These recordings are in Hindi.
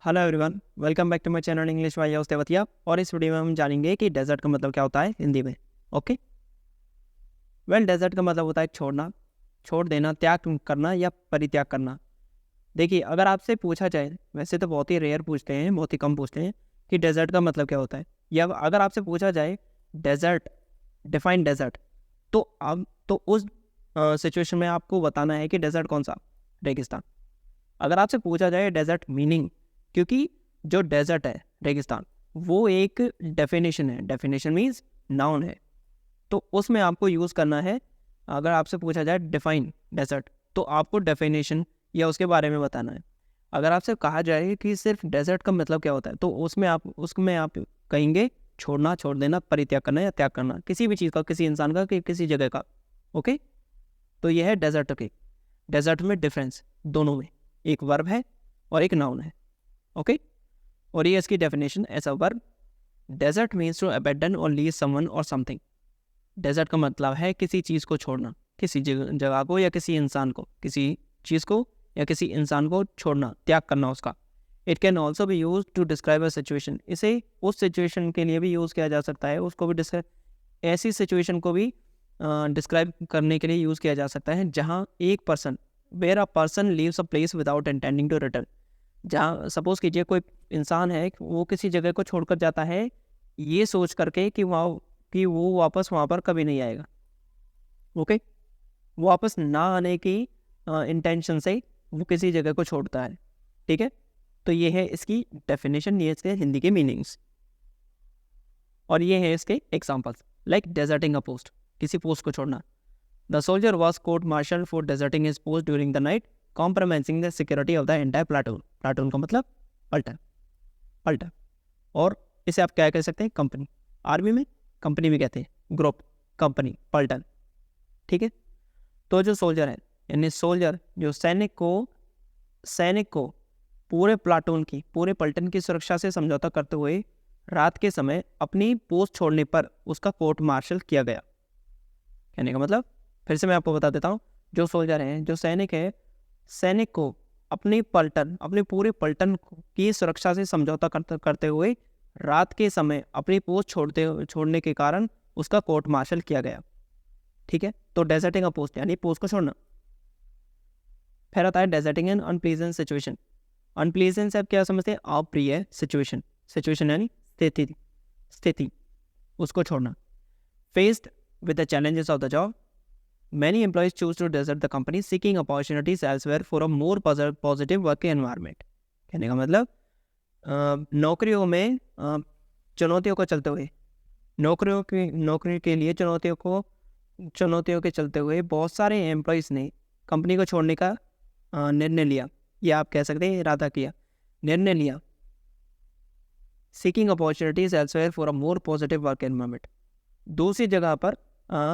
Hello everyone, welcome back to my channel English by Yos Tewatia. और इस वीडियो में हम जानेंगे कि डेजर्ट का मतलब क्या होता है हिंदी में। ओके, डेजर्ट का मतलब होता है छोड़ना, छोड़ देना, त्याग करना या परित्याग करना। देखिए, अगर आपसे पूछा जाए, वैसे तो बहुत ही रेयर पूछते हैं, बहुत ही कम पूछते हैं कि डेजर्ट का मतलब क्या होता है, या अगर आपसे पूछा जाए डेजर्ट, डिफाइन डेजर्ट, तो अब तो उस सिचुएशन में आपको बताना है कि डेजर्ट कौन सा, रेगिस्तान। अगर आपसे पूछा जाए डेजर्ट मीनिंग, क्योंकि जो डेजर्ट है रेगिस्तान वो एक डेफिनेशन है, डेफिनेशन मीन्स नाउन है, तो उसमें आपको यूज़ करना है। अगर आपसे पूछा जाए डिफाइन डेजर्ट, तो आपको डेफिनेशन या उसके बारे में बताना है। अगर आपसे कहा जाए कि सिर्फ डेजर्ट का मतलब क्या होता है, तो उसमें आप कहेंगे छोड़ना, छोड़ देना, परित्याग करना या त्याग करना, किसी भी चीज़ का, किसी इंसान का, किसी जगह का। ओके, तो यह है डेजर्ट के। डेजर्ट में डिफरेंस दोनों में, एक वर्ब है और एक नाउन है। ओके, और ये इसकी definition as a verb, desert means to abandon or leave someone or something. Desert का मतलब है किसी चीज़ को छोड़ना, किसी जगह को या किसी इंसान को, किसी चीज़ को या किसी इंसान को छोड़ना, त्याग करना उसका। It can also be use to describe a situation. इसे उस सिचुएशन के लिए भी यूज़ किया जा सकता है, उसको भी डिस्क्राइब, ऐसी सिचुएशन को भी डिस्क्राइब करने के लिए यूज़ किया जा सकता है जहाँ एक person, where a person leaves a place without intending to return. जहाँ सपोज कीजिए कोई इंसान है, वो किसी जगह को छोड़कर जाता है ये सोच करके कि वो वापस वहाँ पर कभी नहीं आएगा। ओके, वापस ना आने की इंटेंशन से वो किसी जगह को छोड़ता है। ठीक है, तो ये है इसकी डेफिनेशन, ये इसके हिंदी के मीनिंग्स, और ये है इसके examples. Like deserting a post, किसी पोस्ट को छोड़ना। The soldier was court martial for deserting his post during the night, compromising the security of the entire platoon. Platoon का मतलब पलटन, पलटन। और इसे आप क्या कह सकते हैं, कंपनी। आर्मी में कंपनी भी कहते हैं, ग्रुप, कंपनी, पलटन। ठीक है, तो जो सोल्जर है, यानी सोल्जर जो सैनिक को पूरे प्लाटून की, पूरे पलटन की सुरक्षा से समझौता करते हुए रात के समय अपनी पोस्ट छोड़ने पर उसका कोर्ट मार्शल किया गया। कहने का मतलब, फिर से मैं आपको बता देता हूँ, जो सोल्जर हैं, जो सैनिक है, सैनिक को अपनी पलटन, अपने पूरे पलटन की सुरक्षा से समझौता करते हुए रात के समय अपनी पोस्ट छोड़ने के कारण उसका कोर्ट मार्शल किया गया। ठीक है, तो डेजर्टिंग अ पोस्ट यानी पोस्ट को छोड़ना। फिर आता है डेजर्टिंग एन अनप्लीजेंट सिचुएशन। अनप्लीजेंट से आप क्या समझते हैं, अप्रिय सिचुएशन। सिचुएशन यानी स्थिति, उसको छोड़ना। Faced with the challenges of the job, many employees choose to desert the company seeking opportunities elsewhere for a more positive working environment. कहने का मतलब, नौकरियों में चुनौतियों को चलते हुए, नौकरी के लिए चुनौतियों के चलते हुए बहुत सारे एम्प्लॉयज़ ने कंपनी को छोड़ने का निर्णय लिया, या आप कह सकते हैं इरादा किया, निर्णय लिया। Seeking opportunities elsewhere for a more positive work environment, दूसरी जगह पर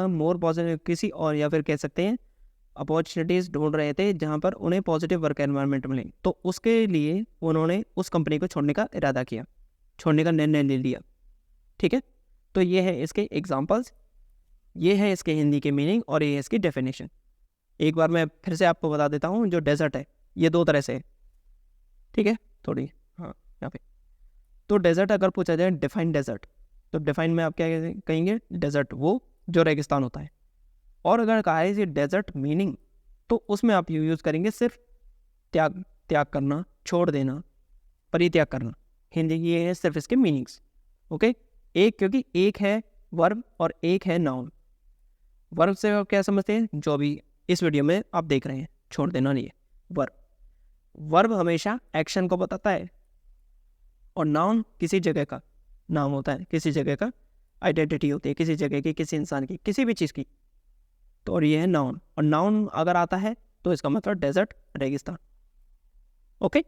मोर पॉजिटिव किसी और, या फिर कह सकते हैं अपॉर्चुनिटीज़ ढूंढ रहे थे जहां पर उन्हें पॉजिटिव वर्क एनवायरनमेंट मिले, तो उसके लिए उन्होंने उस कंपनी को छोड़ने का इरादा किया, छोड़ने का निर्णय ले लिया। ठीक है, तो ये है इसके एग्जांपल्स, ये है इसके हिंदी के मीनिंग, और ये है इसकी डेफिनेशन। एक बार मैं फिर से आपको बता देता हूँ, जो डेजर्ट है ये दो तरह से है। ठीक है, थोड़ी, हाँ, यहाँ पे तो डेजर्ट अगर पूछा जाए डिफाइन डेजर्ट, तो डिफाइन में आप क्या कहेंगे, डेजर्ट वो जो रेगिस्तान होता है। और अगर कहा है डेजर्ट मीनिंग, तो उसमें आप यूज़ करेंगे सिर्फ त्याग करना, छोड़ देना, परित्याग करना। हिंदी की ये है सिर्फ इसके मीनिंग्स। ओके, क्योंकि एक है वर्ब और एक है नाउन। वर्ब से आप क्या समझते हैं, जो भी इस वीडियो में आप देख रहे हैं, छोड़ देना नहीं है वर्ब हमेशा एक्शन को बताता है, और नाउन किसी जगह का नाम होता है, किसी जगह का आइडेंटिटी होती है, किसी जगह की, किसी इंसान की, किसी भी चीज़ की। तो और ये है नाउन, और नाउन अगर आता है तो इसका मतलब डेजर्ट, रेगिस्तान। ओके,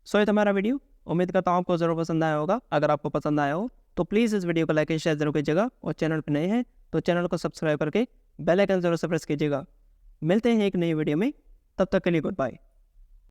सो ये हमारा वीडियो, उम्मीद करता हूँ आपको ज़रूर पसंद आया होगा। अगर आपको पसंद आया हो तो प्लीज़ इस वीडियो को लाइक एंड शेयर जरूर कीजिएगा, और चैनल पर नए हैं तो चैनल को सब्सक्राइब करके बेल आइकन जरूर से प्रेस कीजिएगा। मिलते हैं एक नई वीडियो में, तब तक के लिए गुड बाय।